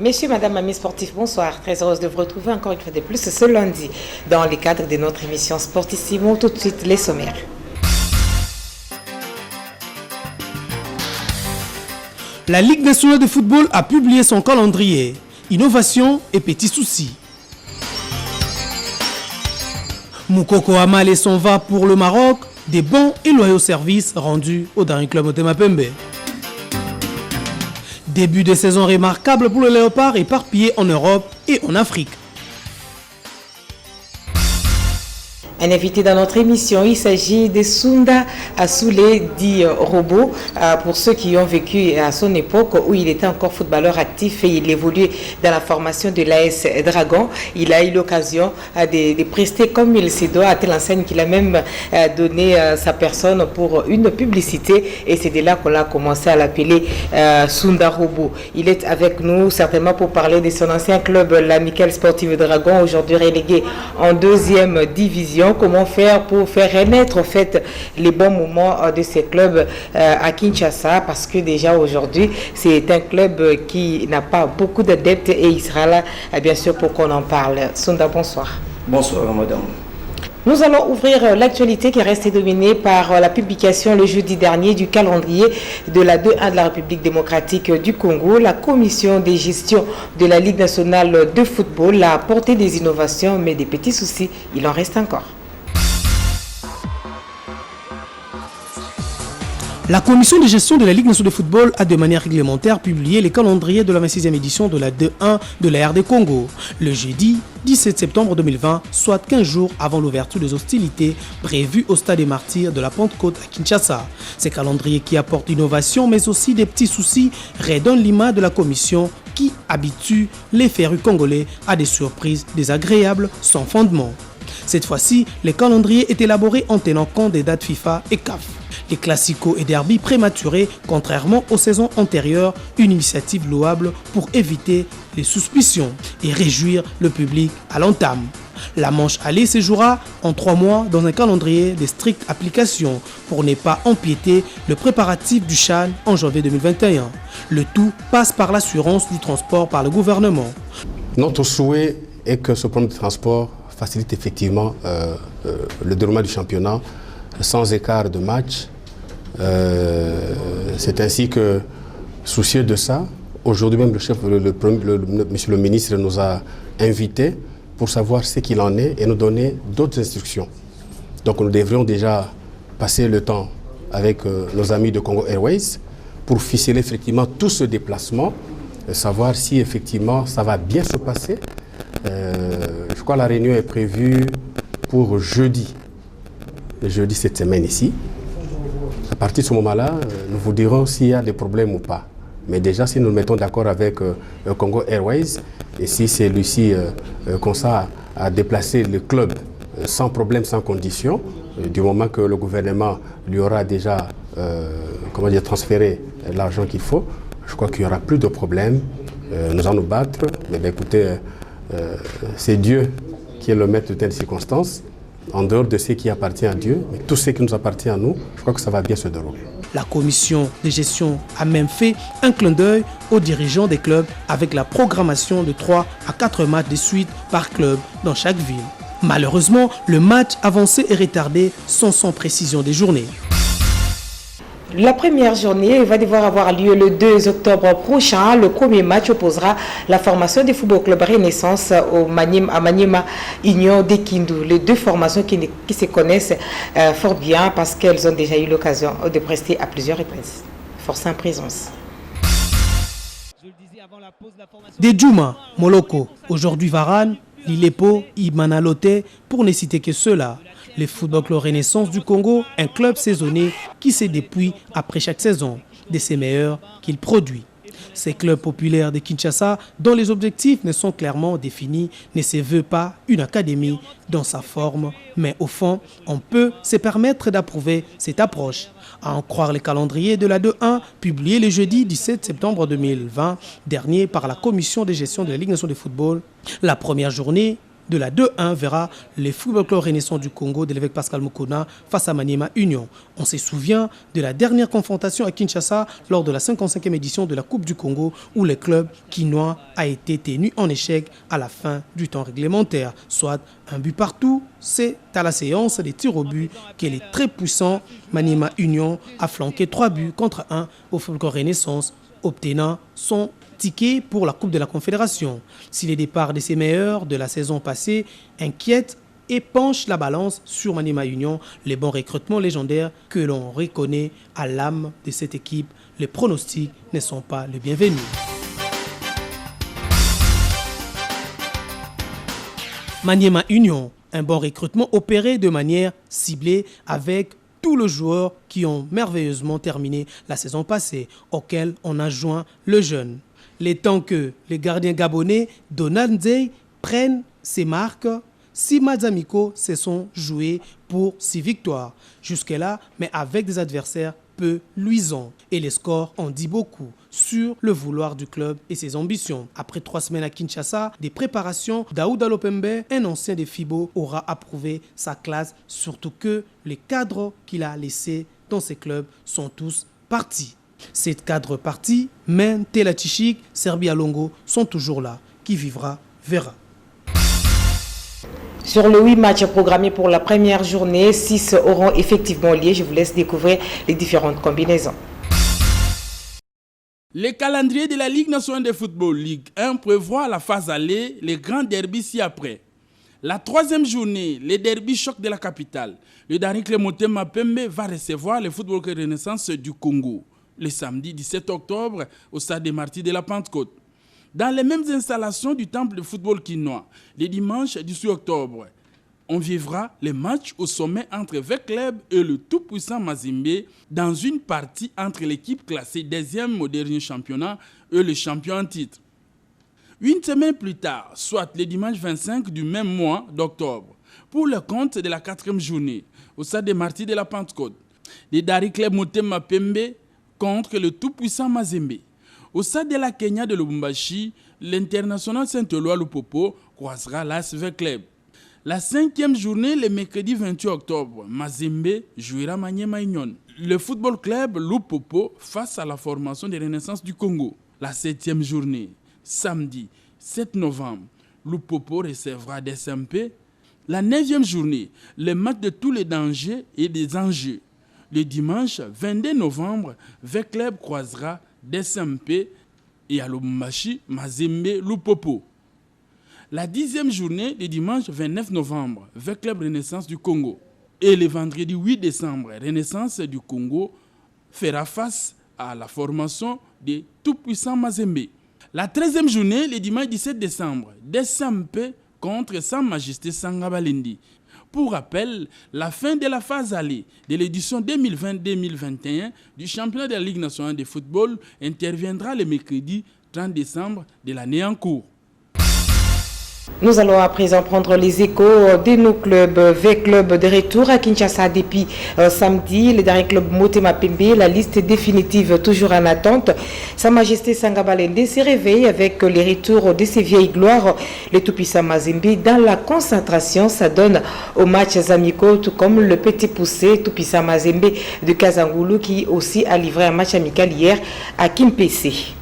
Messieurs, Madame, amis sportifs, bonsoir. Très heureuse de vous retrouver encore une fois de plus ce lundi dans le cadre de notre émission Sportissimo. Tout de suite, les sommaires. La Ligue nationale de football a publié son calendrier. Innovation et petits soucis. Moukoko Amal et son va pour le Maroc. Des bons et loyaux services rendus au dernier club Motema Pembe. Début de saison remarquable pour le Léopard éparpillé en Europe et en Afrique. Un invité dans notre émission, il s'agit de Sunda Assoulé, dit Robot, pour ceux qui ont vécu à son époque où il était encore footballeur actif et il évoluait dans la formation de l'AS Dragon. Il a eu l'occasion de prester comme il se doit à telle enseigne qu'il a même donné sa personne pour une publicité et c'est de là qu'on a commencé à l'appeler Sunda Robot. Il est avec nous certainement pour parler de son ancien club, l'Amical Sportive Dragon, aujourd'hui relégué en 2e division. Comment faire pour faire renaître en fait les bons moments de ces clubs à Kinshasa, parce que déjà aujourd'hui c'est un club qui n'a pas beaucoup d'adeptes et il sera là bien sûr pour qu'on en parle. Sunda, bonsoir. Bonsoir madame. Nous allons ouvrir l'actualité qui reste dominée par la publication le jeudi dernier du calendrier de la 2-1 de la République démocratique du Congo. La commission de gestion de la Ligue nationale de football a apporté des innovations, mais des petits soucis, il en reste encore. La commission de gestion de la Ligue nationale de football a de manière réglementaire publié les calendriers de la 26e édition de la 2-1 de la RD Congo, le jeudi 17 septembre 2020, soit 15 jours avant l'ouverture des hostilités prévues au stade des Martyrs de la Pentecôte à Kinshasa. Ces calendriers qui apportent innovation mais aussi des petits soucis redonnent l'image de la commission qui habitue les férus congolais à des surprises désagréables sans fondement. Cette fois-ci, les calendriers est élaboré en tenant compte des dates FIFA et CAF. Les classicos et derby prématurés, contrairement aux saisons antérieures, une initiative louable pour éviter les suspicions et réjouir le public à l'entame. La manche aller se jouera en 3 mois dans un calendrier de stricte application pour ne pas empiéter le préparatif du CHAN en janvier 2021. Le tout passe par l'assurance du transport par le gouvernement. Notre souhait est que ce problème de transport facilite effectivement le déroulement du championnat sans écart de match. C'est ainsi que, soucieux de ça, aujourd'hui même monsieur le ministre nous a invités pour savoir ce qu'il en est et nous donner d'autres instructions. Donc nous devrions déjà passer le temps avec nos amis de Congo Airways pour ficeler effectivement tout ce déplacement, savoir si effectivement ça va bien se passer. Je crois que la réunion est prévue pour jeudi cette semaine ici. À partir de ce moment-là, nous vous dirons s'il y a des problèmes ou pas. Mais déjà, si nous nous mettons d'accord avec Congo Airways, et si c'est Lucie comme ça à déplacer le club sans problème, sans condition, du moment que le gouvernement lui aura déjà transféré l'argent qu'il faut, je crois qu'il n'y aura plus de problème. Nous allons nous battre, mais écoutez, c'est Dieu qui est le maître de telles circonstances. En dehors de ce qui appartient à Dieu, mais tout ce qui nous appartient à nous, je crois que ça va bien se dérouler. La commission de gestion a même fait un clin d'œil aux dirigeants des clubs avec la programmation de 3 à 4 matchs de suite par club dans chaque ville. Malheureusement, le match avancé est retardé sans précision des journées. La première journée va devoir avoir lieu le 2 octobre prochain. Le premier match opposera la formation des Football Club Renaissance à Maniema Union de Kindu. Les deux formations qui se connaissent fort bien parce qu'elles ont déjà eu l'occasion de prester à plusieurs reprises. Force en présence. Des Djouma, Moloko, aujourd'hui Varane, Lilepo, Imanalote, pour ne citer que ceux-là. Le Football Club Renaissance du Congo, un club saisonnier qui se dépouille après chaque saison de ses meilleurs qu'il produit. Ces clubs populaires de Kinshasa, dont les objectifs ne sont clairement définis, ne se veut pas une académie dans sa forme, mais au fond, on peut se permettre d'approuver cette approche. À en croire le calendrier de la 2-1, publié le jeudi 17 septembre 2020 dernier par la commission de gestion de la Ligue nationale de football, la première journée de la 2-1 verra les Football Club Renaissance du Congo de l'évêque Pascal Mokona face à Maniema Union. On se souvient de la dernière confrontation à Kinshasa lors de la 55e édition de la Coupe du Congo où le club quinois a été tenu en échec à la fin du temps réglementaire, soit un but partout. C'est à la séance des tirs au but que les très puissants Maniema Union a flanqué 3 buts contre 1 au Football Club Renaissance, obtenant son ticket pour la Coupe de la Confédération. Si les départs de ses meilleurs de la saison passée inquiètent et penchent la balance sur Maniema Union, les bons recrutements légendaires que l'on reconnaît à l'âme de cette équipe, les pronostics ne sont pas les bienvenus. Maniema Union, un bon recrutement opéré de manière ciblée avec tous les joueurs qui ont merveilleusement terminé la saison passée, auxquels on a joint le jeune. Les temps que les gardiens gabonais Donanzei prennent ses marques, 6 matchs amicaux se sont joués pour 6 victoires. Jusque-là, mais avec des adversaires peu luisants. Et les scores en disent beaucoup sur le vouloir du club et ses ambitions. Après 3 semaines à Kinshasa, des préparations, Daouda Lopembe, un ancien de FIBO, aura approuvé sa classe, surtout que les cadres qu'il a laissés dans ces clubs sont tous partis. Ces cadres partis, même Tela Tchichik, Serbia Longo, sont toujours là. Qui vivra, verra. Sur le 8 matchs programmés pour la première journée, 6 auront effectivement lieu. Je vous laisse découvrir les différentes combinaisons. Le calendrier de la Ligue nationale de football, Ligue 1, prévoit la phase aller, les grands derbys ci-après. La 3e journée, les derbys choc de la capitale. Le Daring Motema Pembe va recevoir le Football Club Renaissance du Congo le samedi 17 octobre au stade des Martyrs de la Pentecôte. Dans les mêmes installations du temple de football quinois, le dimanche 18 octobre, on vivra les matchs au sommet entre Vecleb et le tout-puissant Mazembe dans une partie entre l'équipe classée 2e au dernier championnat et le champion en titre. Une semaine plus tard, soit le dimanche 25 du même mois d'octobre, pour le compte de la 4e journée, au stade des Martyrs de la Pentecôte, le Daring Motema Pembe contre le tout-puissant Mazembe. Au stade de la Kenya de Lubumbashi, l'international Saint-Éloi Lupopo croisera l'AS Vecleb. La 5e journée, le mercredi 28 octobre, Mazembe jouera Maniema Union. Le football club Lupopo face à la formation de Renaissance du Congo. La 7e journée, samedi 7 novembre, Lupopo recevra DSMP. La 9e journée, le match de tous les dangers et des enjeux. Le dimanche 22 novembre, Vecleb croisera DSMP et à Lubumbashi, Mazembe Lupopo. La 10e journée, le dimanche 29 novembre, Vecleb Renaissance du Congo. Et le vendredi 8 décembre, Renaissance du Congo fera face à la formation des tout-puissants Mazembe. La 13e journée, le dimanche 17 décembre, DSMP contre Sa Majesté Sangabalendi. Pour rappel, la fin de la phase aller de l'édition 2020-2021 du championnat de la Ligue nationale de football interviendra le mercredi 30 décembre de l'année en cours. Nous allons à présent prendre les échos de nos clubs. Vecleb de retour à Kinshasa depuis samedi. Le dernier club Motema Pembe, la liste définitive toujours en attente. Sa Majesté Sangabalende se réveille avec les retours de ses vieilles gloires. Le tout-puissant Mazembe dans la concentration, ça donne aux matchs amicaux, tout comme le petit poussé tout-puissant Mazembe de Kazangoulou qui aussi a livré un match amical hier à Kimpese.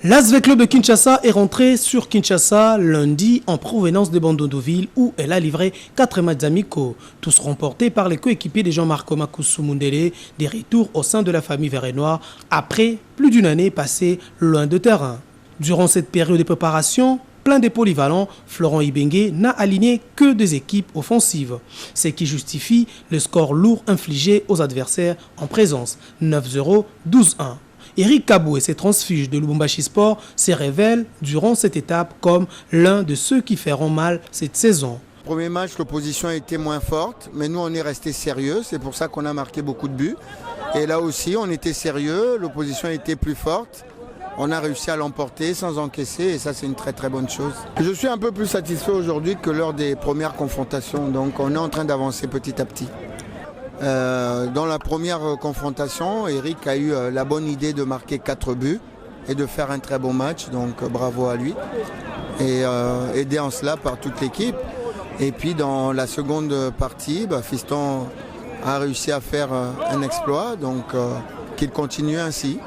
L'AS Vecleb de Kinshasa est rentré sur Kinshasa lundi en provenance de Bandondoville où elle a livré 4 matchs amicaux, tous remportés par les coéquipiers de Jean-Marc Makousou Mundele, des retours au sein de la famille vert et noir après plus d'une année passée loin de terrain. Durant cette période de préparation, plein de polyvalents, Florent Ibengue n'a aligné que des équipes offensives, ce qui justifie le score lourd infligé aux adversaires en présence, 9-0, 12-1. Eric Kabou et ses transfuges de Lubumbashi Sport se révèlent durant cette étape comme l'un de ceux qui feront mal cette saison. Premier match, l'opposition a été moins forte, mais nous on est resté sérieux, c'est pour ça qu'on a marqué beaucoup de buts. Et là aussi on était sérieux, l'opposition a été plus forte, on a réussi à l'emporter sans encaisser et ça c'est une très très bonne chose. Je suis un peu plus satisfait aujourd'hui que lors des premières confrontations, donc on est en train d'avancer petit à petit. Dans la première confrontation, Eric a eu la bonne idée de marquer 4 buts et de faire un très bon match, donc bravo à lui. Et aidé en cela par toute l'équipe. Et puis dans la seconde partie, Fiston a réussi à faire un exploit, donc qu'il continue ainsi.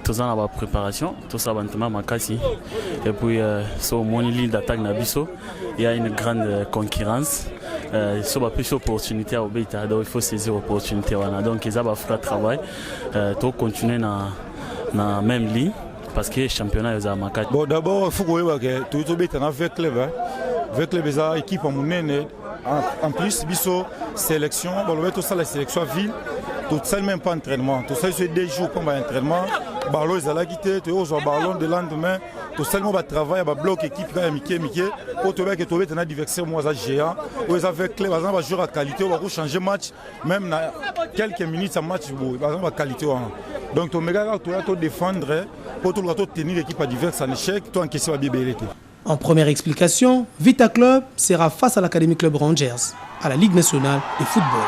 Tout ça dans la préparation, tout ça maintenant makasi. Et puis sur mon ligne d'attaque Nabiso, il y a une grande concurrence. Sur la plus opportunité à Obéita, donc il faut saisir l'opportunité. Donc ils ont fait le travail, tout continuer dans la même ligne. Parce que le championnat est à Makati. Bon, d'abord, il faut que tout le monde avec le club. Avec le club, l'équipe en plus, biso sélection, tout ça la sélection ville, tout ça même pas entraînement. Tout ça c'est des jours pour entraînement. Ballon ils allaient quitter, tu vois ballon de lendemain. Tout ça va travailler, va bloquer l'équipe quand Mickey. Pour trouver que tu as un adversaire moi géant. Ou avec club, par exemple, jouer à qualité, on va changer match, même dans quelques minutes ça match, par exemple à qualité. Donc tu vas défendre pour tenir l'équipe adverse en échec, tu encaisser la bibilité. En première explication, Vita Club sera face à l'Académie Club Rangers, à la Ligue nationale de football.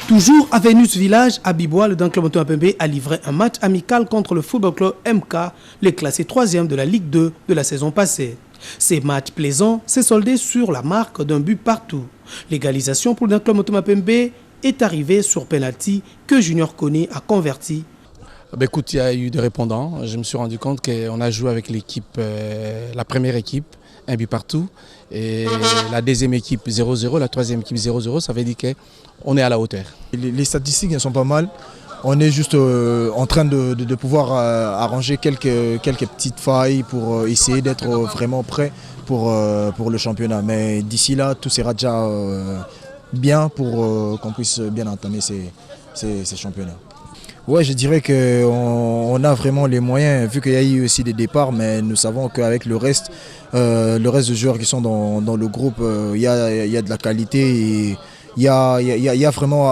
Toujours à Vénus Village, à Bibois, le Danclub Moto Mapembe a livré un match amical contre le Football Club MK, les classés 3e de la Ligue 2 de la saison passée. Ces matchs plaisants s'est soldé sur la marque d'un but partout. L'égalisation pour le Danclub Moto Mapembe est arrivée sur penalty que Junior Kone a converti. Écoute, il y a eu des répondants. Je me suis rendu compte qu'on a joué avec l'équipe, la première équipe, un but partout. Et la deuxième équipe 0-0, la troisième équipe 0-0, ça veut dire qu'on est à la hauteur. Les statistiques elles sont pas mal. On est juste en train de pouvoir arranger quelques petites failles pour essayer d'être vraiment prêt pour le championnat. Mais d'ici là, tout sera déjà bien pour qu'on puisse bien entamer ces championnats. Ouais, je dirais qu'on a vraiment les moyens, vu qu'il y a eu aussi des départs, mais nous savons qu'avec le reste de joueurs qui sont dans le groupe, il y a de la qualité et il y a vraiment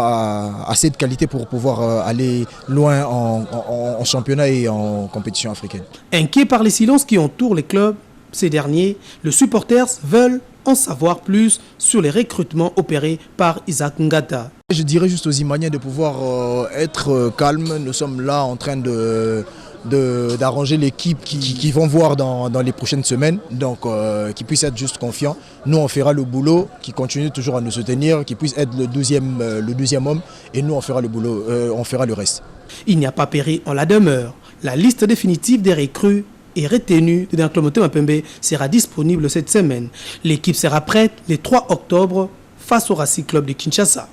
assez de qualité pour pouvoir aller loin en championnat et en compétition africaine. Inquiets par les silences qui entourent les clubs, ces derniers, les supporters veulent en savoir plus sur les recrutements opérés par Isaac Ngata. Je dirais juste aux Imaniens de pouvoir être calme. Nous sommes là en train d'arranger l'équipe qui vont voir dans les prochaines semaines, donc qui puissent être juste confiants. Nous on fera le boulot, qui continue toujours à nous soutenir, qui puisse être le 12e homme, et nous on fera le boulot, on fera le reste. Il n'y a pas péri en la demeure. La liste définitive des recrues et retenue de Danclub Moto Mapembe sera disponible cette semaine. L'équipe sera prête le 3 octobre face au Racing Club de Kinshasa.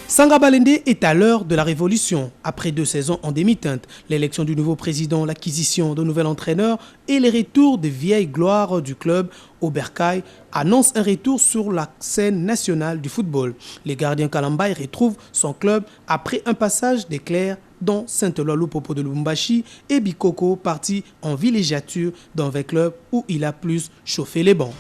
Sanga Balende est à l'heure de la révolution. Après 2 saisons en demi-teinte, l'élection du nouveau président, l'acquisition de nouvel entraîneur et les retours des vieilles gloires du club au Bercail annoncent un retour sur la scène nationale du football. Les gardiens Kalambay retrouvent son club après un passage d'éclair dans Saint-Eloi-Lupopo de Lubumbashi et Bikoko parti en villégiature dans un club où il a plus chauffé les bancs.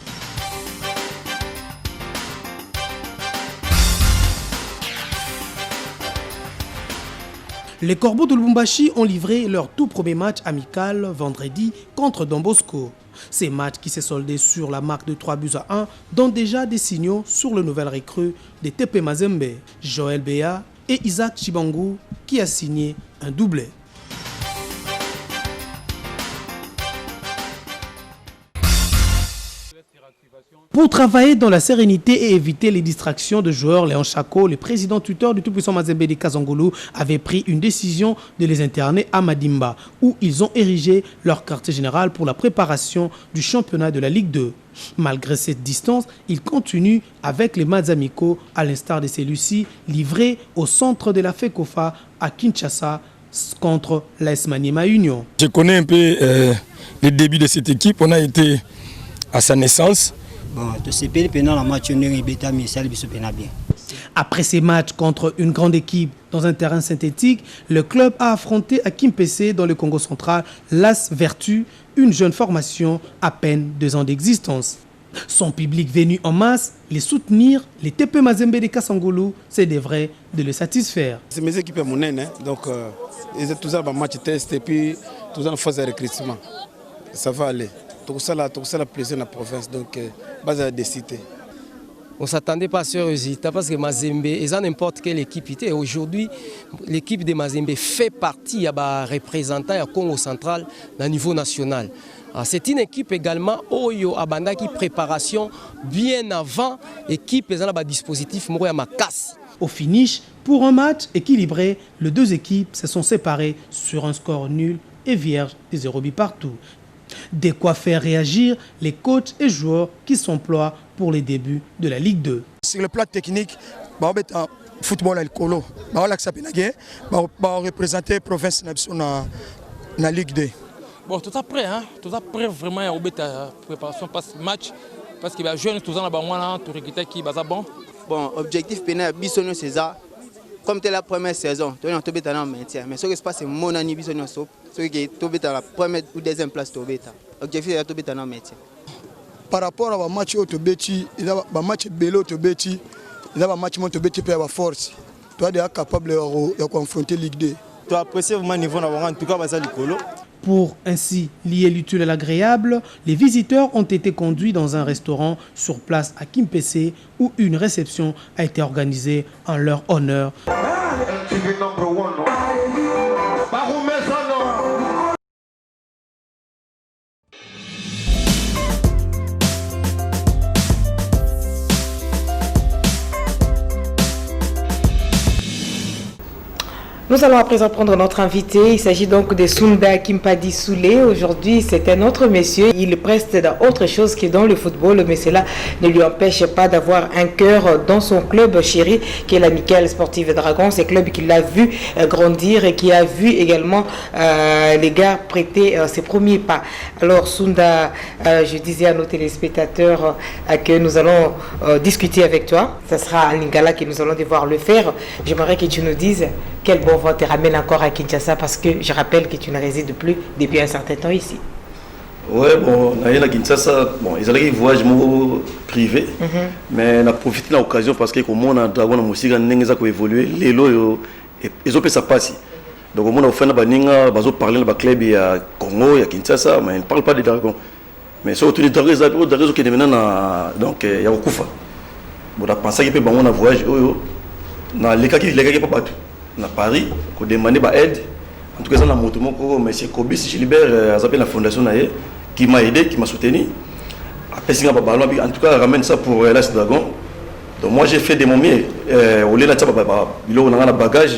Les Corbeaux de Lubumbashi ont livré leur tout premier match amical vendredi contre Don Bosco. Ces matchs qui s'est soldé sur la marque de 3-1 donnent déjà des signaux sur le nouvel recrue de TP Mazembe, Joël Béa et Isaac Chibangu qui a signé un doublé. Pour travailler dans la sérénité et éviter les distractions de joueurs, Léon Chako, le président tuteur du tout-puissant Mazembe de Kazangulu, avait pris une décision de les interner à Madimba, où ils ont érigé leur quartier général pour la préparation du championnat de la Ligue 2. Malgré cette distance, ils continuent avec les matchs amicaux, à l'instar de celui-ci, livrés au centre de la FECOFA à Kinshasa contre l'AS Maniema Union. Je connais un peu les débuts de cette équipe. On a été à sa naissance. Après ces matchs contre une grande équipe dans un terrain synthétique, le club a affronté à Kimpese dans le Congo central l'AS Vertu, une jeune formation à peine 2 ans d'existence. Son public venu en masse, les soutenir, les TP Mazembe de Kasangulu, c'est des vrais de le satisfaire. C'est mes équipes monnaie, donc ils ont tous un match test et puis tous en phase de recrutement. Ça va aller. Tout ça la plaisir dans la province, donc base à décider. On ne s'attendait pas à ce résultat parce que Mazembe, ils ont n'importe quelle équipe. Aujourd'hui, l'équipe de Mazembe fait partie des représentants du Congo central au niveau national. C'est une équipe également Oyo Abanda qui préparation bien avant l'équipe ils ont un dispositif Moroya Makas. Au finish, pour un match équilibré, les deux équipes se sont séparées sur un score nul et vierge des 0 buts partout. De quoi faire réagir les coachs et joueurs qui s'emploient pour les débuts de la Ligue 2. Sur le plan technique, on va en football à l'écolo. On va représenter la province dans la Ligue 2. Bon, tout après, hein? Tout après vraiment il y a une préparation passe match parce qu'il y a jeunes tout ça là tout réciter qui basa bon. Bon, objectif pénal bisonno c'est ça. Comme c'est la première saison, tu es tombé dans le maintien, mais ce qui se passe c'est mon année bisonno sop, ce qui est tombé dans la première ou deuxième place tombé. Objectif est tombé dans le maintien. Par rapport à match autobeti, il y a un match bello autobeti, il y a un match montobeti pour avoir force. Tu es capable de confronter Ligue 2. Tu apprécies vraiment le niveau en tout cas basa l'écolo. Pour ainsi lier l'utile à l'agréable, les visiteurs ont été conduits dans un restaurant sur place à Kimpese où une réception a été organisée en leur honneur. Nous allons à présent prendre notre invité. Il s'agit donc de Sunda Kimpadi Soulé. Aujourd'hui, c'est un autre monsieur. Il preste dans autre chose que dans le football, mais cela ne lui empêche pas d'avoir un cœur dans son club chéri, qui est l'Amicale Sportive Dragon. C'est un club qui l'a vu grandir et qui a vu également les gars prêter ses premiers pas. Alors, Sunda, je disais à nos téléspectateurs que nous allons discuter avec toi. Ce sera à Lingala que nous allons devoir le faire. J'aimerais que tu nous dises quel bon vent te ramène encore à Kinshasa, parce que je rappelle que tu ne résides plus depuis un certain temps ici. Ouais, bon, à Kinshasa, bon, ils allaient voyage privé, mais on a profité de l'occasion parce que comme on a Dragon na musique n'enga ko évoluer, les lots ils ont fait ça passer. Donc on a fait na baninga, bazo parler na club ya Congo, ya Kinshasa, mais ils ne parlent pas de Dragon. Mais sur tous les Dragons, ils ont Dragon qui est maintenant donc ya Okufa. Bon, on a pensé que on a voyage na les cas qui pas battu. Na Paris, qu'on demandait aide. En tout cas, dans la moto, M. Kobis Gilbert a appelé la fondation qui m'a aidé, qui m'a soutenu. En tout cas, ramène ça pour l'As Dragon. Donc moi, j'ai fait de mon mieux. Au lieu de ça, il y a un bagage,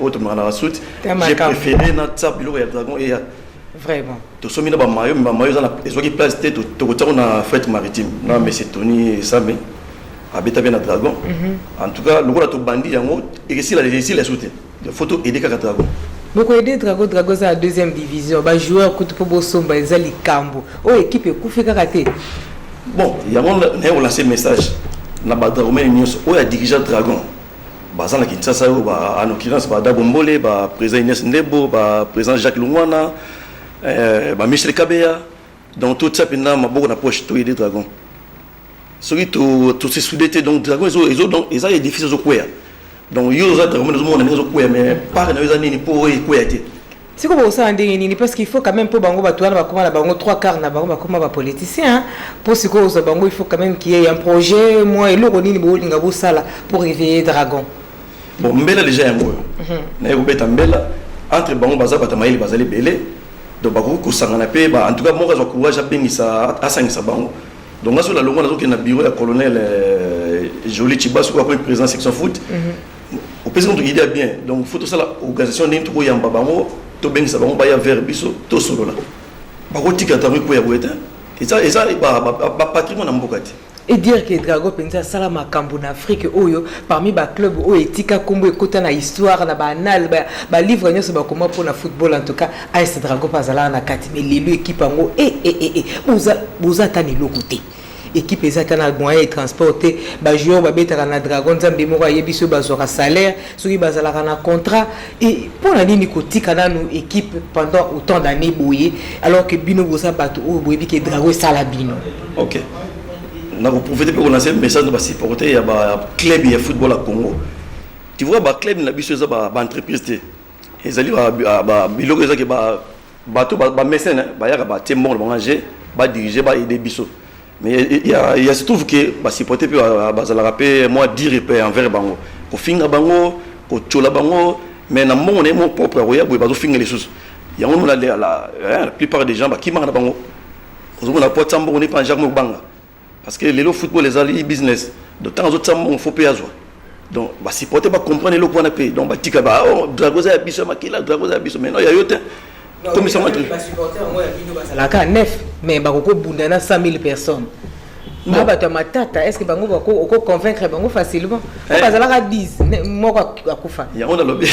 autre j'ai préféré ça, Dragon et vraiment. Tout ça, il y a un maillot, mais il y a place tête, on a fait maritime. Non, mais c'est Tony et Samé. Habita bien à Dragon. En tout cas, le rôle de bandit, il y a réussi les soutiens. Il faut aider à Dragon. Beaucoup aider Dragon, Dragon c'est la deuxième division. Les joueurs qui ont Bosomba, ils ont les Cambo. Oh, équipe est coupée karaté. Bon, il y a un lancé message. Na Dragon, il y a dirigeant Dragon. Bazan la Kinshasa, en l'occurrence, Dabombole, président Inès Ndebo, président Jacques Lungwana, Michel Kabeya. Donc tout ça, il beaucoup d'approche pour aider Dragon. Celui tout ces soudés donc Dragon ils ont des défis aux couilles. Donc ils ont des monde aux couilles mais pas dans les années pour couilles. C'est comme ça en parce qu'il faut quand même pour bango batouana ba comment la bango 3/4 na bango ba comment ba politicien pour ce que aux bango il faut quand même qu'il y ait un projet moi et le ronini bo linga bo sala pour réveiller Dragon. Bon mbela déjà un mot. Na yo beta mbela entre bango baza batamaili bazali belé donc ba ko sangana pe ba en tout cas moi je courage à benisa à sangisa bango. Donc, là, sur la longue, on a un bureau de colonel Jolie Chibas, qui est président de la section foot. Au président, il y a bien. Donc, il faut que l'organisation d'Into Yambabango, tout bien, ça va envoyer vers Bisso, tout solo là. Par contre, il y a un et ça, c'est patrimoine en Bokati. Et dire que Dragon Penza Salama Kambo en Afrique, parmi les clubs, Etika Kombo, écoutant la histoire, la banale, les livres, comment pour le football, en tout cas, AS Dragon Pazala, na kati, mais l'élu équipe en haut, vous attendez le côté. Équipe ezatana moyen de transporter, joueur babeta na Dragon, Zambé Mora, Yebiso, bazora salaire, ceux qui bazala na contrat, et pour la ligne côté, nous équipe pendant autant d'années bouillé, alors que Bino Bosa Bato, Boyebi, que Dragon Salabino. Ok. On a profité pour lancer un message de supporter à ba club de football à Congo. Tu vois ba club na biso za ba entreprise té. Ezali ba biloko za ke ba bateau ba mécène ba ya ba témoin ba manger ba diriger ba aider biso. Mais il y a se trouve que ba supporter puis ba za la rapper moi dire pe envers bango. Ko finga bango, ko chola bango, mais na mon propre roya bo ba zo finga les choses. Il y a la plupart des gens qui mangent bango. Vous avez pas de on n'est pas en jargon banga. Parce que le football les alliés business. De temps en temps on faut payer. Donc bah si porter pas comprendre le point de payer. Donc bah tika bah oh Dragoza a biso makila Dragoza a biso mais non il y a yote. Comme ça montre. Bah supporter moi bino ba la ka 9 mais ba ko bundana 100 000 personnes. Ba ba to matata est-ce que bango ba ko convaincre bango facilement. Ba za la 10 moko akufa. Il y a on a lobby.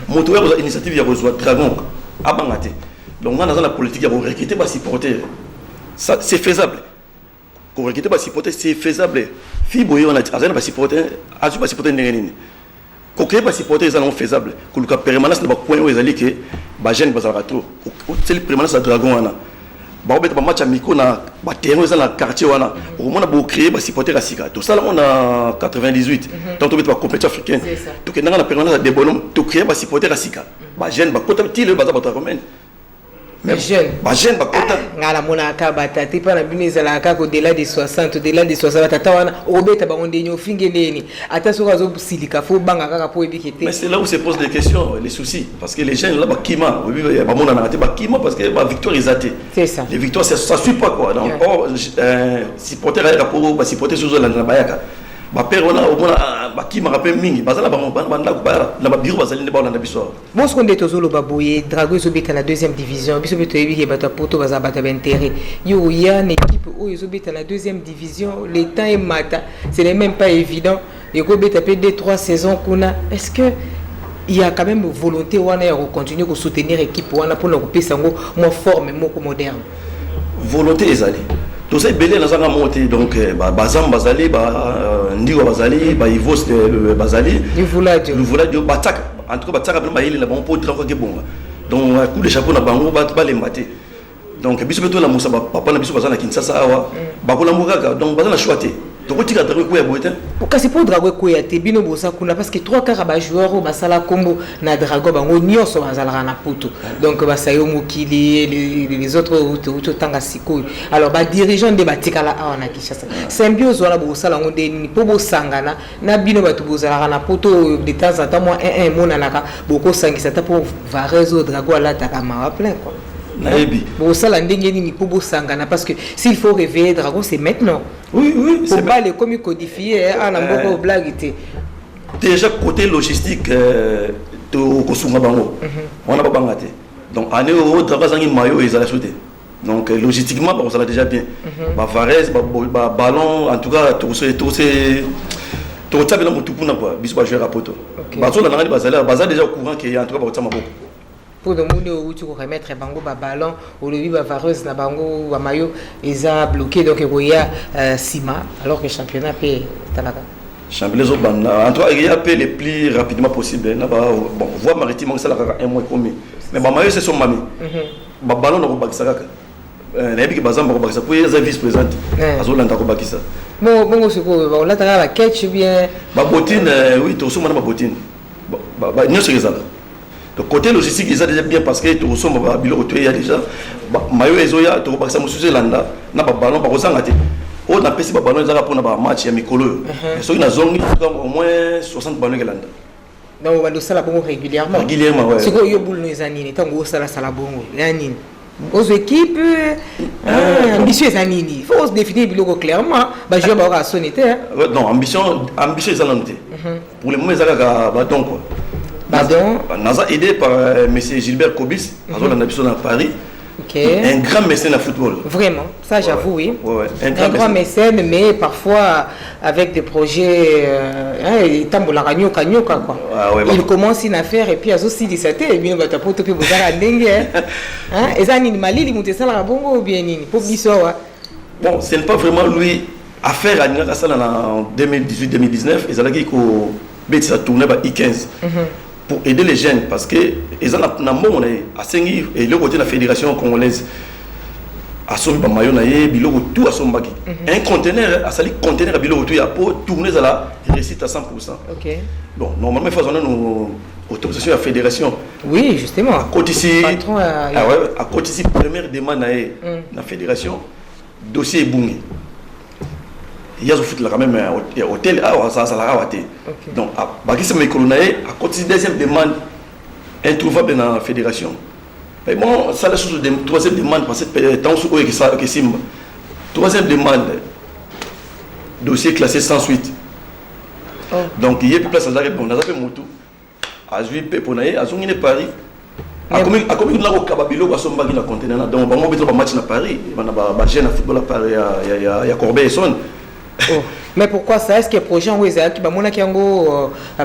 Moto ya initiative ya besoin Dragon abangate. Donc on a dans la politique à recruter pas supporter. Ça c'est faisable. Qu'on recruter pas supporter c'est faisable. Fiboye on a azana pas supporter, azu pas supporter ndengeni. Qu'on créer pas supporter ça non faisable. Que le cas permanence na ba point où ezali que ba jeune ba za trop. C'est le permanence à Dragon wana. Ba obeta ba match amico na ba terrain dans la quartier wana. Au moins on a créer ba supporter à Sika. Tout ça là on a 98. Donc on va compétition africaine. Donc on a la permanence des bonhommes, tout créer ba supporter à Sika. Ba jeune ba kota ti le ba za ba romaine. Mais jeune. Bah jeune bah content. Ngala mona ka batati pa na bineza la ka au-delà des 60, au-delà des 60 tata wana obeta ba ondenyo fingeleni. Ata soka zo silika fo banga kaka po ebikete. Mais c'est là où se posent les questions, les soucis parce que les jeunes là bah kima, ba mona na ba kima parce que ba victoire ils até. C'est ça. Les victoires ça suit pas quoi. Donc supporter à pour ba supporter sur la bayaka. Ba père on a au moins ba kima rappel mingi bazala ba na ba biro bazali ne ba na biso. Moi ce qu'on dit tozolo baboye Drago zobeta na deuxième division biso beto yebi ke bata poto baza bata intérêt. Yo ya une équipe où ils zobeta na deuxième division, les temps est mata, ce n'est même pas évident. Et ko beta pe 2-3 saisons kuna. Est-ce que il y a quand même volonté wana ya continuer à soutenir l'équipe wana pour na kopesa ngo mo forme moko moderne. Volonté ezali. Tout ça est belé dans un monté donc bazam bazali ndiwa bazali ivos bazali le vouladio batak en tout cas batak ba il na bon pour trop que bon donc coup de chapeau na bango ba les maté donc biso beto la musa papa na biso bazana Kinshasa awa ba ko la mukaka donc bazana choité donc tika Drago ko ya boite pourquoi c'est pour Drago ko ya te bino bosa kuna parce que 3/4 ba joueur au basala combo na Drago bango nyonso bazala na poto donc ba sayo mukili les autres tanga siko alors ba dirigeant de batika la na Kinshasa symbiose wala bosala ngo de ni po bosangana na bino batu bozala na poto de temps en temps moi un mona naka boko sangisa ta pour va réseau Drago ala ta ma plein quoi. Bon ça la ndengeni pour bosangana parce que s'il faut réveiller Dragon c'est maintenant. Oui c'est pas les commis codifiés à la mboko blague était. Déjà côté logistique to kosunga bango. On a pas bangaté. Donc année au Dragon zangi maillot ils allaient sauter. Donc logistiquement ça va déjà bien. Ba Varese ba ballon en tout cas tout c'est to tabela mutupuna quoi biso ba jouer à poto. Ba so na ngani bazala déjà au courant qu'il y a en tout cas ba tama beaucoup. Pour le monde où tu peux remettre bango ba ballon ou le viva vareuse na bango ba maillot ils a bloqué donc il y a Sima alors que championnat peut talaka championnat en tout cas il y a les plus rapidement possible na ba bon voie maritime ça la un mois commis mais ba maillot c'est son mami ba ballon na ko bakisa kaka na yebiki bazamba ko bakisa pour les vice présidente azolanda ko bakisa bon c'est quoi on la tala la catch bien ba botine oui to so na ba botine ba nyonso ezala. Donc côté logistique ils ont déjà bien parce que tout sommes ba bilo il y a déjà mayo ezoya to ba ça musuze landa na ba ballon ba kozanga te o na pesi ba ballon ezaka pour na ba match ya mikolo so ina zongi au moins 60 ballons gelanda donc on va de ça la bongo régulièrement ouais c'est quoi yo boule no ezanini tango sala bongo ya nini aux équipes ambitieux ezanini faut se définir biloko clairement ba jouer ba sonité non ambition ezanante pour le moment ezaka ba donc quoi. Pardon. Nous a aidé par monsieur Gilbert Kobis, à Paris. Un grand mécène de football. Vraiment, ça j'avoue, oui. Un grand mécène, mais parfois avec des projets. Il commence une affaire et puis il y a aussi 17 et puis il va te porter plus de dengue. Et ça, il m'a dit qu'il montait ça là bon ou bien pour l'histoire. Bon, ce n'est pas vraiment lui affaire en 2018-2019. Ils ont dit que ça tournait par I15. Pour aider les jeunes parce que ils ont à Sengi et le côté de la fédération congolaise asombi ba mayo na ye biloko tout asombaki un conteneur asali conteneur biloko tout ya pour tourner à la réussite à 100%. OK. Bon, normalement il faut donner nos autorisation à la fédération. Oui, justement. À côté ici, patron à côté ici première demande na la fédération dossier bungi. Il y a ce foot là quand même hôtel ça la raté. Donc à qui c'est mes colonae à côté deuxième demande introuvable dans la fédération. Mais bon, ça la chose de troisième demande parce que tant que ça que simba. Troisième demande dossier classé sans suite. Donc il y a plus place à la réponse, on a fait moto. A joué Peponaye, a joué Paris. A commis là au Kababilo, à son bagage na conteneur. Donc on va match na Paris, on a jeune football à Paris, il y a Corbeil et Son. Mais pourquoi ça? Est-ce que le projet en Wizard qui va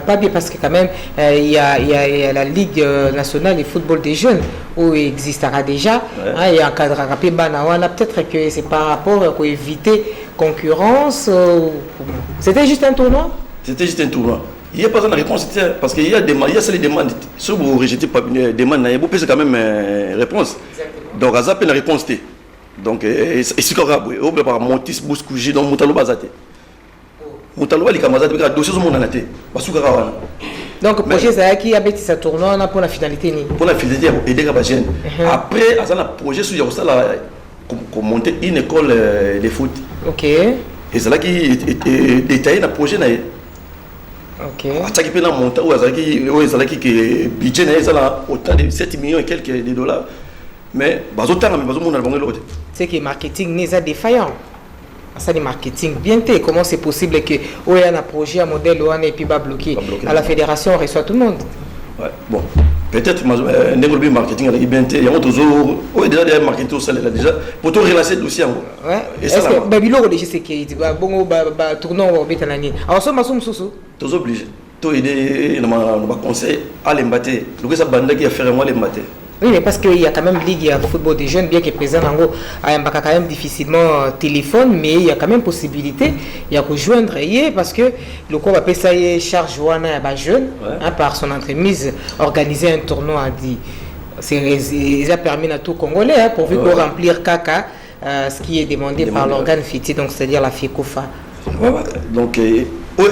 pas bien parce que quand même il y a la Ligue nationale de football des jeunes où il existera déjà. Il y a un cadre rapide Banawana. Peut-être que c'est par rapport pour éviter concurrence. C'était juste un tournoi. C'était juste un tournoi. Il n'y a pas de réponse parce qu'il y a des demandes. Si vous rejetez pas des demandes, vous pouvez quand même réponse. Donc à ça la réponse. Donc ici quand on peut pas monter ce bouscouji dans Moutalo Bazate. Moutalo il commence à dire dossier sur mon anaté. Basuka. Donc le projet c'est qui a bâti ce tournoi pour la finalité ni. Pour la finalité aider les jeunes. Après à ça le projet sur ça là comme monter une école de foot. OK. Et c'est là qui détaillé le projet là. OK. Attaquer peut monter ou ça qui budget là autant de 7 millions et quelques de dollars. Mais c'est que le marketing n'est pas défaillant. Ça, le marketing bien fait. Comment c'est possible que il y a un projet, un modèle, et puis bloqué. À la fédération, on reçoit tout le monde. Ouais. Bon, peut-être que marketing est bien fait. Il y a toujours déjà marketing déjà pour tout relancer le dossier. Est-ce que Babylone déjà sécurité, bon, tournons au Bétanani. Alors ça, tous obligés. Tout aider, nous conseil à l'embattre. Le ça bande qui a fait moi l'embattre. Oui, mais parce qu'il y a quand même Ligue de football des jeunes, bien que présent en gros, il y a quand même difficilement téléphone, mais il y a quand même possibilité, il y a rejoindre parce que le club appelle ça charge à jeune, par son entreprise, organiser un tournoi à dit. Ça permis à tout Congolais, pourvu qu'on remplir Kaka, ce qui est demandé par l'organe FITI, donc c'est-à-dire la FICOFA. Donc, on a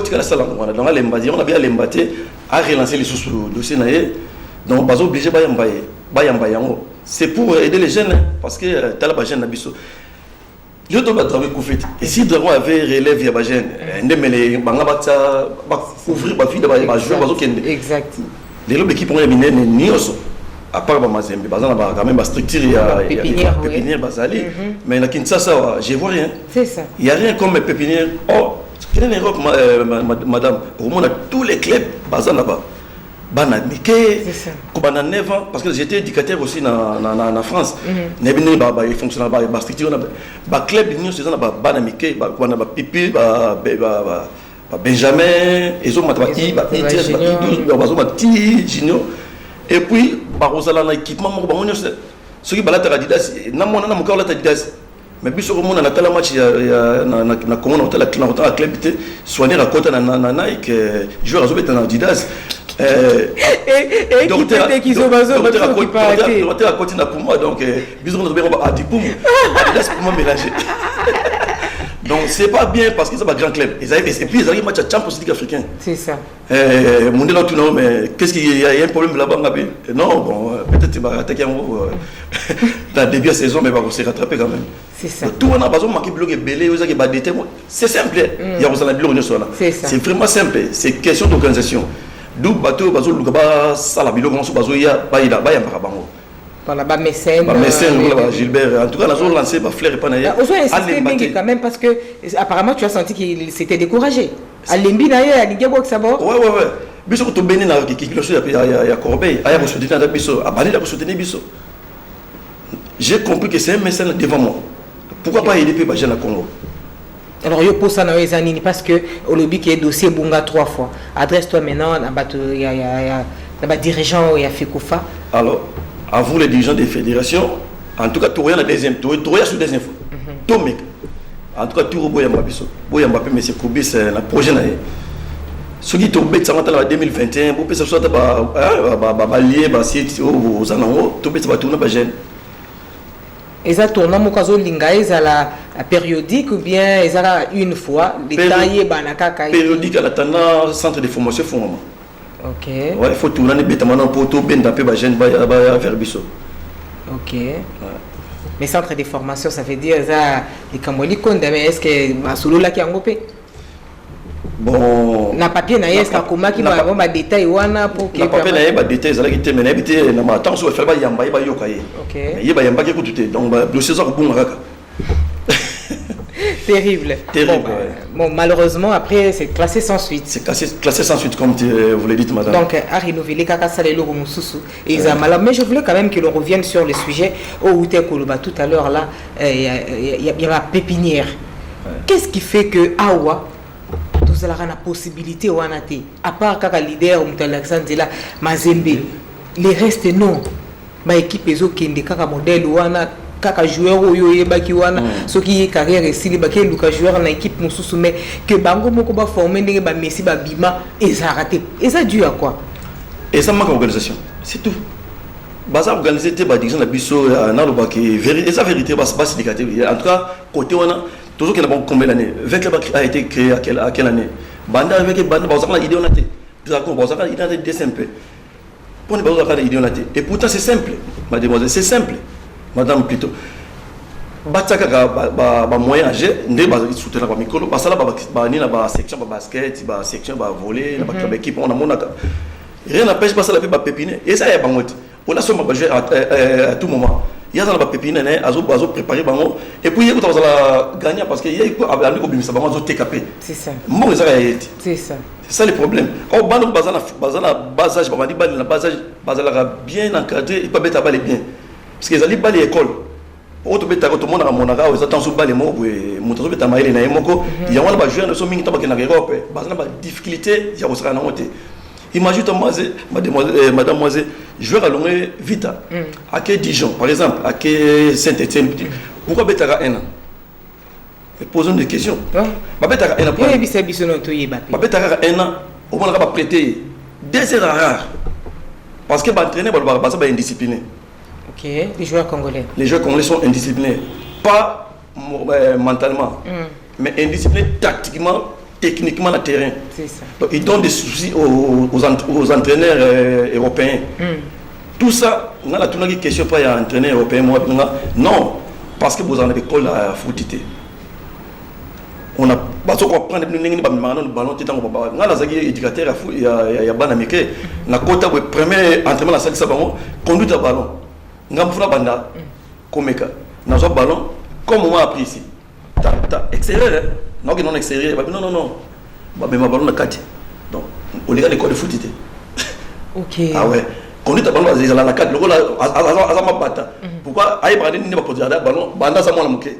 bien l'embatté à relancer les sous-dossiers. Donc, on est obligé de c'est pour aider les jeunes, parce que tu as les jeunes Nabiso. Je dois travailler avec fait. Et si Dragon avait relève via les jeunes, ouvrir ma fille de jouer. Exact. Les lobes qui pourraient miner ni osso. À part Mazembe, quand même structure, il y a pépinière basali. Mais dans Kinshasa, je ne vois rien. C'est ça. Il n'y a rien comme pépinière. Oh, quelle est l'Europe, madame? Au monde, tous les clubs basés là-bas. Bana Miké, Kobana 9 ans, parce que j'étais éducateur aussi en France. Nebini baba il fonctionne là-bas, il structure là-bas. Club d'union c'est ça là-bas, Bana Miké, Bana Pipi, Benjamin, ils ont matati, Ti, Junior. Et puis Barosala na équipement mo bango nyose. Ce qui balata Adidas, na mona na mukala Adidas. Mais biso ko mona na tala match na comment on tala club était soigner la côte na Nike, joueur azobeta na Adidas. Et docteur a continué pour moi, donc bisous on a dit pour moi mélanger. Donc c'est pas bien parce que c'est un grand club. Et puis ils arrivent match à Champions League africain. C'est ça. Mondela tout non, mais qu'est-ce qu'il y a un problème là-bas? Non, bon, peut-être qu'il va attaquer dans le début de saison, mais il va se rattraper quand même. C'est ça. Tout on a besoin de marquer bloc et belé, c'est simple. Il y a besoin de bloc. C'est vraiment simple. C'est question d'organisation. D'où bateau bazo lukaba sala bilo comme bazo ya ba ila ba ya marabango voilà ba mécène Gilbert en tout cas la zone lancée ba Flair et pas naïe quand même parce que apparemment tu as senti qu'il s'était découragé à Lembi naïe à Ligue Box d'abord ouais biso ko to beni na ki kiloso ya Corbeil aya ko soutenir na biso abali la ko soutenir biso j'ai compris que c'est un mécène devant moi pourquoi pas aider ba jeune à Congo. Alors, je pose ça dans les années parce que au lobby qui est dossier Bunga 3 fois. Adresse-toi maintenant il y a dirigeant, il y a Fekofa. Alors, à vous les dirigeants des fédérations, en tout cas, tu regardes la deuxième, tu regardes sur la deuxième fois. Tout mec. En tout cas, tu regardes Boyamba, mais c'est Kobe, c'est la prochaine année. Ce qui tombe, ça va en 2021, vous pouvez se soit lié, aux anneaux, tout ça va tourner par jeune. Et ça tourne mon cas linga la périodique ou bien une fois détaillé banaka périodique à la centre de formation fond. OK. Ouais, il faut tourner les bêtes maintenant pour tout ben taper ba jeune ba vers biso. OK. Mais centre de formation ça veut dire ça les kamoli konde mais est-ce que masolo la ki ngopé? Bon, na papier na est-ce que comment qui va ba détail wana pour que na papier na ba détail ça là qui te mena bité na ma temps so faire ba yamba ba yoka ye. OK. Mais ba yamba ki ko tuté donc ba dossier ça ko bunga kaka. Terrible. Terrible. Bon, malheureusement, après, c'est classé sans suite. C'est classé sans suite, comme vous l'avez dit, madame. Donc, à renouveler, et mais je voulais quand même que l'on revienne sur le sujet où tout à l'heure, là, il y a la pépinière. Qu'est-ce qui fait que Awa, tout a la possibilité, à part quand leader, Alexandre Mazembe, les restes non. Ma équipe est au Kende, kaka modèle, kaka joueur oyo yebaki wana soki carrière esili baki luka joueur na équipe mususu mais que bango moko ba former ndenge ba Messi ba bima raté et ça dû à quoi? Et ça manque d'organisation, c'est tout. Baza organiser te ba division na biso na lo baki vérité ça vérité ba syndicaté en tout cas côté wana toujours qu'il a bon combien d'années avec le a été créé à quelle année banda avec banda ba ça idée on a té d'accord ba ça idée on a té simple pour ne pas idée on a té et pourtant c'est simple mademoiselle c'est simple. Madame plutôt bataka ba moyen âgé ndé ba soutenir ba mikolo ba sala ba ni na ba section ba basket ba section ba volley na ba club équipe on a monaka rien n'empêche pas ça la ba pépiner et ça y a bangote on a seulement ba jouer à tout moment il y a ça ba pépiner né azo préparer bango et puis il faut la gagner parce que il y a ami ko bimisa bango zo TKP c'est ça mon ça c'est ça c'est ça le problème quand bando bazana basage ba di bal na basage bazala bien encadré et pas bête à balle bien parce que les balles l'école autre bête tout le monde a mon aga ils attendent sur balle mo et monter bête maïle na yemoko il y a ba joueur ne sont mingi tabaki na Europe bazana ba difficulté ya osaka na monter imagine madame Moise joueur à longue vita à que Dijon par exemple à que Saint-Étienne pourquoi bête à un an et posons des questions ba bête à un an et bisa biso no to yeba ba bête à un an au moins va prêter des erreurs rares parce que ba entraîner ba indiscipliné. Ok, les joueurs congolais. Les joueurs congolais sont indisciplinés. Pas mentalement, mais indisciplinés tactiquement, techniquement sur le terrain. C'est ça. Donc, ils donnent des soucis aux entraîneurs européens. Tout ça, on a la question pas à entraîneur européen. Non, parce que vous en avez école à footité. On a parce qu'on prend des ballons, on a les éducateurs il y a ban américain. Na quota le premier entraînement la salle ça conduite à ballon. Ngamfuna banda komeka nazo ballon comme on a appris ici ta extérieur non extérieur non ba ma ballon na kati donc on est à l'école de foot. OK ah ouais conduite à ballon à la kati lokola azama bata pourquoi ay brandi ni ba produire ballon banda ça mona muke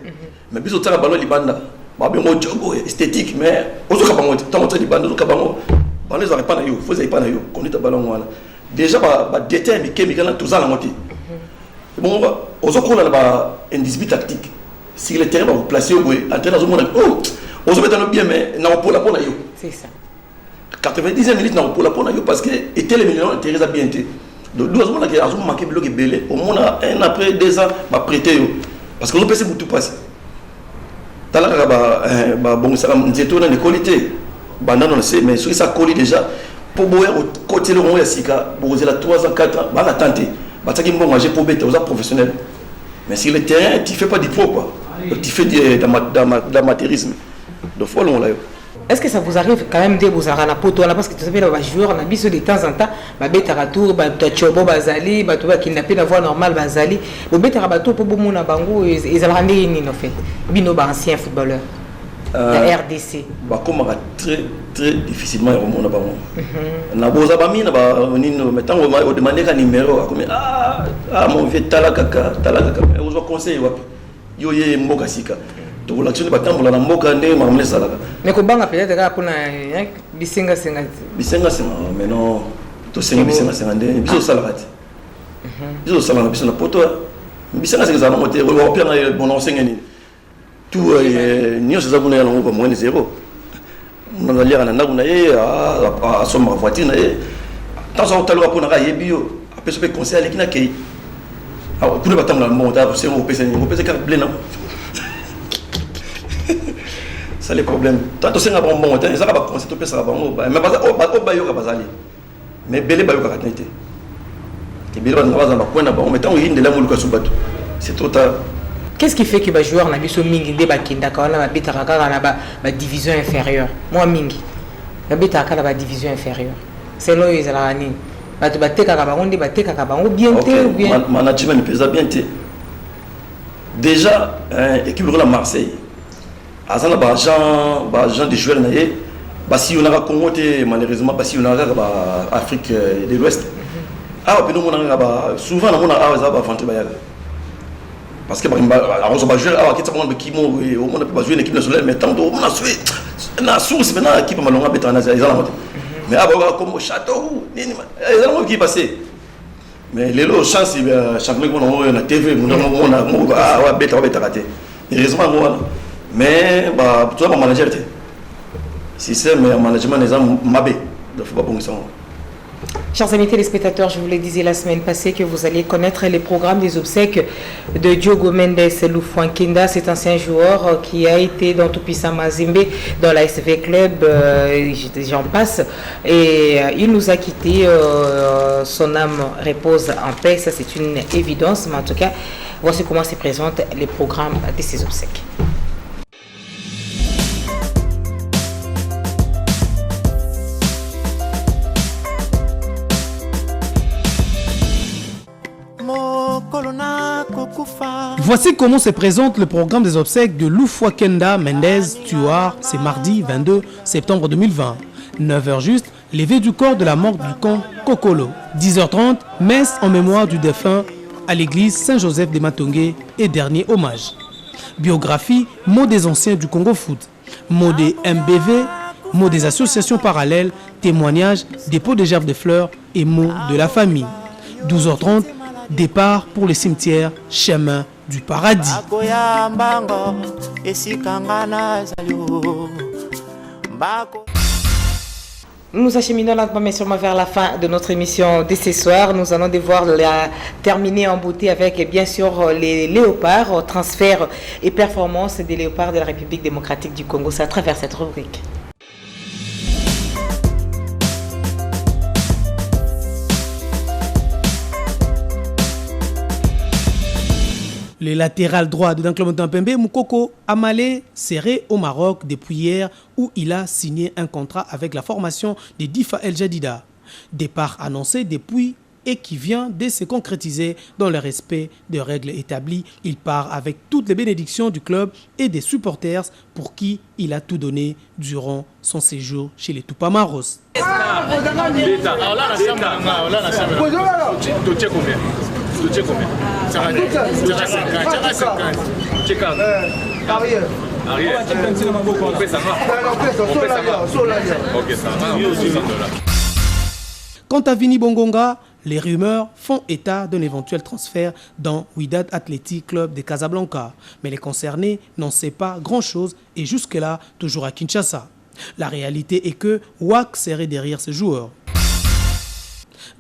mais biso tsaka ballon libanda ba bengo jogo esthétique mais ozoka bango tant que libanda ozoka bango ballon ils pas na yo faut pas na yo conduite à ballon wana déjà ba déterminer chemical tout ça la moitié. Bon, on se connaît pas un dispute tactique. Si le terrain va vous placer au bout, entraîner dans le monde, on se met dans le bien, mais non pour la bonne aïe. C'est ça. 90e minute non pour la bonne aïe parce que était les millions le terrain a bien été. Donc nous avons manqué bloc et belé. Au moins un après 2 ans, va prêter parce que nous pensons tout passer. Dans la bon ça c'est tout dans les qualités. Bandana on le sait mais sur ça colle déjà pour boire au côté le rond ya sika, pour la 3 ans 4 ans, va la tenter. Bataki bon manger pour bête aux professionnels. Mais sur le terrain, tu fais pas du pro quoi. Tu fais de l'amateurisme. Donc faut là. Est-ce que ça vous arrive quand même de vous arranger poto là parce que tu sais les joueurs na biso de temps en temps ba beta retour ba chobo bazali ba to ba kidnapper la voie normale bazali bo beta rabato pour bomona bango ils allaient ni no fait bino ba ancien footballeur la RDC ba comme très difficilement au monde bango na boza ba mina ba nino metango au demander un numéro comme mon vieux talaka mais on conseil wapi yo ye mboka sika donc l'action de batambola na mboka nde mamle salaka mais ko banga peut-être ka pona bisenga mais non to senga bisenga nde biso salaka biso salaka biso na poto bisenga senga na moté o pia na bon enseigner ni tout nyo ça buna yango ko moins de 0 on a lire na ndaku na ye a somma voiture na ye tant ça otalo ko na yebi yo après ce conseil à l'équipe na kei Alors, pour ne pas t'amener le monde, c'est un peu carte bleue, non? C'est le problème. Tant que c'est un bon moment, ça va commencer à faire bon. Mais pas ça, mais belé bayo karatete. Et bien on va dans point là-bas, on mettant une de la moule bateau. C'est trop tard. Qu'est-ce qui fait que les joueurs n'ont pas mingi de bakinda quand on a la division inférieure? Moi mingi. La bêta à la division inférieure. C'est là où ils allaient. Bien. Management pèse bien. Déjà, l'équipe de la Marseille, à ça, les gens des joueurs, si on a Congo, malheureusement, si on a Afrique de l'Ouest, souvent on a parce que on va jouer jouer l'équipe nationale, mais tant on a joué la source maintenant l'équipe mais comme au château, qui passé. Mais les lots chance, chaque fois qu'on a la TV, on a bête raté. Heureusement, mais tu vois, mon manager, si c'est mon management, les gens m'abaissent. Il ne faut pas bon ça. Chers amis téléspectateurs, je vous l'ai dit la semaine passée que vous allez connaître les programmes des obsèques de Diogo Mendes Lufouankenda, cet ancien joueur qui a été dans Tupisa Mazembe, dans la SV Club, j'en passe, et il nous a quittés, son âme repose en paix, ça c'est une évidence, mais en tout cas, voici comment se présentent les programmes de ces obsèques. Voici comment se présente le programme des obsèques de Lufouankenda Mendes Tuar. C'est mardi 22 septembre 2020. 9h juste, levé du corps de la mort du camp Kokolo. 10h30, messe en mémoire du défunt à l'église Saint-Joseph de Matongé et dernier hommage. Biographie, mots des anciens du Congo Foot. Mots des MBV, mots des associations parallèles, témoignages, dépôt des gerbes de fleurs et mots de la famille. 12h30, départ pour le cimetière Chemin du Paradis. Nous acheminons lentement mais sûrement vers la fin de notre émission de ce soir. Nous allons devoir la terminer en beauté avec bien sûr les léopards, transfert et performance des léopards de la République démocratique du Congo. C'est à travers cette rubrique. Le latéral droit de Danklomotan Pembe, Moukoko Amale, serré au Maroc depuis hier où il a signé un contrat avec la formation de Difa El Jadida. Départ annoncé depuis et qui vient de se concrétiser dans le respect des règles établies. Il part avec toutes les bénédictions du club et des supporters pour qui il a tout donné durant son séjour chez les Tupamaros. Quant à Vini Bongonga, les rumeurs font état d'un éventuel transfert dans Wydad Athletic Club de Casablanca. Mais les concernés n'en savent pas grand-chose et jusque-là, toujours à Kinshasa. La réalité est que WAC serait derrière ce joueur.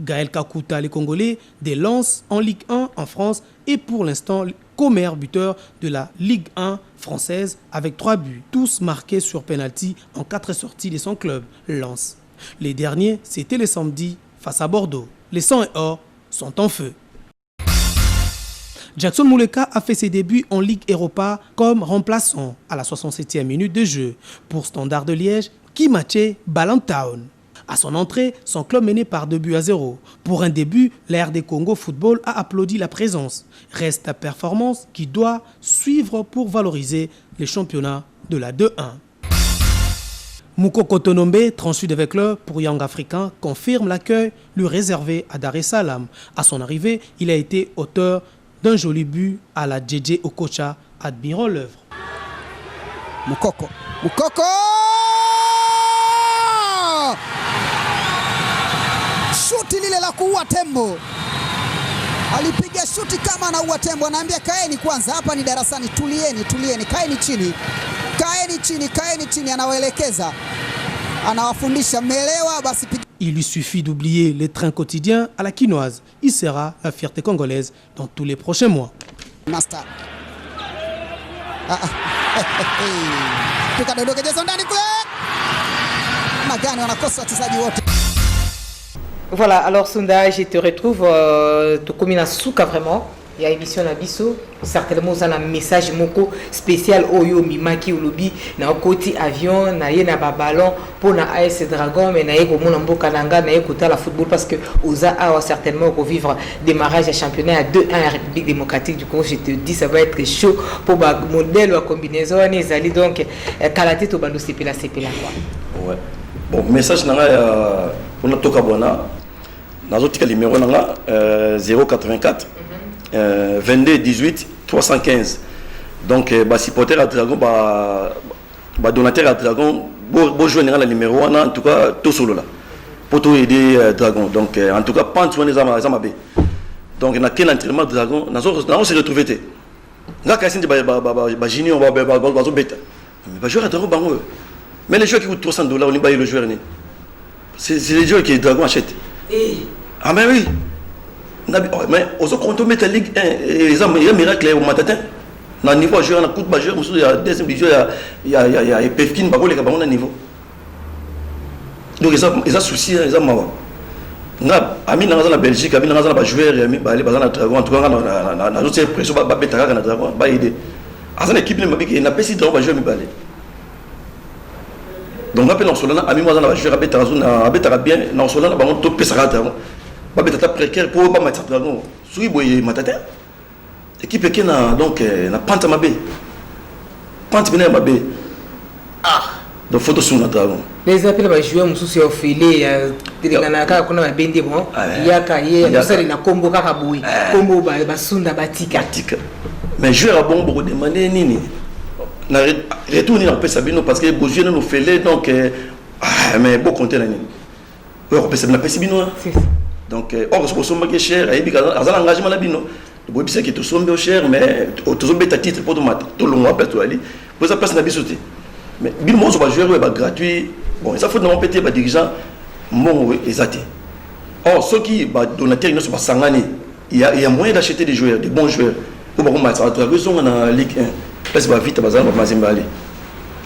Gaël Kakuta, les Congolais, des Lens en Ligue 1 en France et pour l'instant co-meilleur buteur de la Ligue 1 française avec 3 buts, tous marqués sur penalty en 4 sorties de son club, Lens. Les derniers, c'était le samedi face à Bordeaux. Les 100 et or sont en feu. Jackson Mouleka a fait ses débuts en Ligue Europa comme remplaçant à la 67e minute de jeu pour Standard de Liège qui matchait Ballantown. À son entrée, son club menait par 2-0. Pour un début, la RD Congo Football a applaudi la présence. Reste la performance qui doit suivre pour valoriser les championnats de la 2-1. Moukoko Tonombe, transfert avec club pour Young Africain, confirme l'accueil lui réservé à Dar es Salaam. À son arrivée, il a été auteur d'un joli but à la JJ Okocha, admirant l'œuvre. Moukoko. Shuti lile la kuua tembo, alipiga shuti kama anaua tembo. Anaambia kaeni kwanza, hapa ni darasani, tulieni, kaeni chini, anawaelekeza, anawafundisha, mmeelewa? Basi Il lui suffit d'oublier les trains quotidiens à la quinoise. Il sera la fierté congolaise dans tous les prochains mois. Master. Voilà, alors Sunda, je te retrouve Tokomina Souka vraiment. Il y a émission Nabiso, certainement ça a un message moko spécial Oyo Mimaki Olobi na côté avion na yé na ballon pour na AS Dragon mais na yé comme mon mboka nanga na yé côté la football parce que Oza a certainement revivre démarrage à championnat à 2-1 en République démocratique du Congo. Je te dis ça va être chaud pour ba modèle ou combinaison les alliés donc kalaté to bando sepela quoi. Ouais. Bon message nanga on a toka bona nazotika numéro nanga 084 22 18 315. Donc supporter à Dragon donateur à Dragon bon joindre le numéro 1 en tout cas tout solo là pour tout aider Dragon. Donc en tout cas pas tout les amabé. Donc na quel entraînement Dragon na se retrouver té nga kasi ba junior ba beta mais ba joueur à Dragon bango mais les joueurs qui coûtent $300 on y le joueur né c'est les joueurs que Dragon achète. Ah mais oui. Mais aux autres comptes mettre Ligue 1 il y a miracle au Matatin na niveau joueur na coup de joueur il y a deuxième division il y a Pefkin ba les ba niveau donc ils a souci ils a mawa na ami na la Belgique ami na ba joueur ami ba les ba na Dragon en tout cas na autre pression ba betaka na Dragon ba aider à une équipe ne mabiki na pesi Dragon ba joueur mi balé donc appel en solana ami moi na ba joueur betaka bien na solana ba on to pesa Dragon ba betata précaire pour pas mettre Dragon sui boye matata équipe qui na donc na panta mabe panta bina mabe donc photo sur Dragon les appels ba jouer mususu au filet telengana ka kuna ba bende bon yaka ye na sali na kombo kaka boy kombo ba sunda batika mais joueur a bon beaucoup demander nini na retourner en Pesabino parce que Bozue nous fait donc mais bon compter la nini on peut se na Pesabino donc or ce sont pas cher et puis à l'engagement là bino le boy c'est que tout sont cher mais tout sont bêta titre pour tout mat tout le monde appelle toi ali pour ça place na bisoté mais bino mo so ba joueur ba gratuit bon ça faut non péter ba dirigeant mon exact or ceux qui ba donateur ne sont pas sangani il y a moyen d'acheter des joueurs des bons joueurs pour ba match à raison en Ligue 1 parce que ba vite ba zamba mazemba ali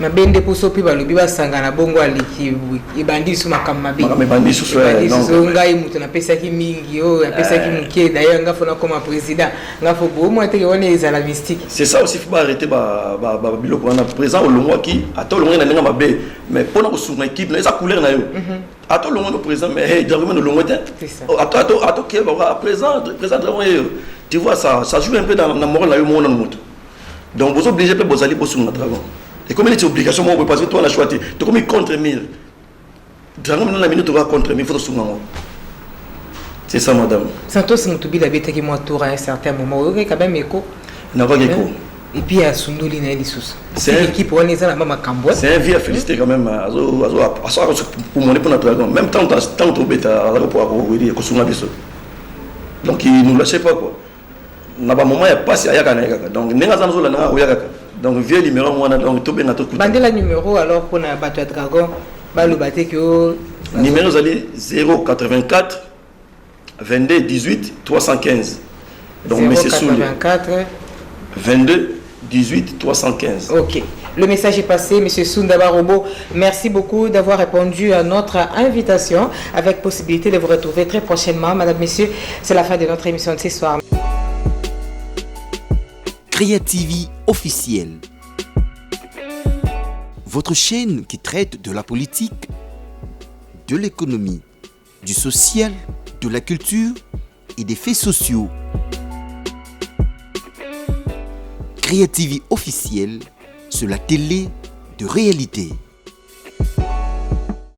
na bende poso pi balobi basangana bongo aliki ibandi su makamba be ibandi su so ngai mutu na pesa ki mingi na pesa ki muke d'ailleurs ngafona comme président ngafo bo mo te on est la mystique c'est ça aussi faut pas arrêter ba biloko na présent au longwa ki ato longwa na nga mabe mais pona ko sunga équipe na esa couleur na yo ato longwa no présent mais hey directement no longwa te ato ke ba présent tu vois ça joue un peu dans la morale na yo mo na mutu donc vous obligez pas bozali bo sunga Dragon. Et comme il est obligation, moi, parce que toi, on a choisi. Tu comme contre 1000. Dragon, dans la minute, tu vas contre 1000, il faut se souvenir. C'est ça, madame. Santos, c'est mon tobi la bête qui m'a touré à un certain moment. Il y a quand même écho. Il n'y a pas d'écho. Et puis, il y a Sundoli dans les sous. C'est l'équipe où on est dans la Camboué. C'est un vie à féliciter quand même. Pour mon époux, notre Dragon. Même tant que tu es à l'aéroport, donc, il ne nous lâchait pas, quoi. Il n'y a pas de moment, il n'y a pas de donc, il n'y a pas de donc vieux numéro moi donc tout bien à tout coup. Bandez la numéro alors pour na bateau Dragon ba le bateau que numéro zali 084 22 18 315. Donc monsieur Souli 084 22 18 315. OK. Le message est passé, monsieur Sunda Barobo. Merci beaucoup d'avoir répondu à notre invitation avec possibilité de vous retrouver très prochainement. Madame, messieurs, c'est la fin de notre émission de ce soir. Créativie officielle. Votre chaîne qui traite de la politique, de l'économie, du social, de la culture et des faits sociaux. Créativie officielle sur la télé de réalité.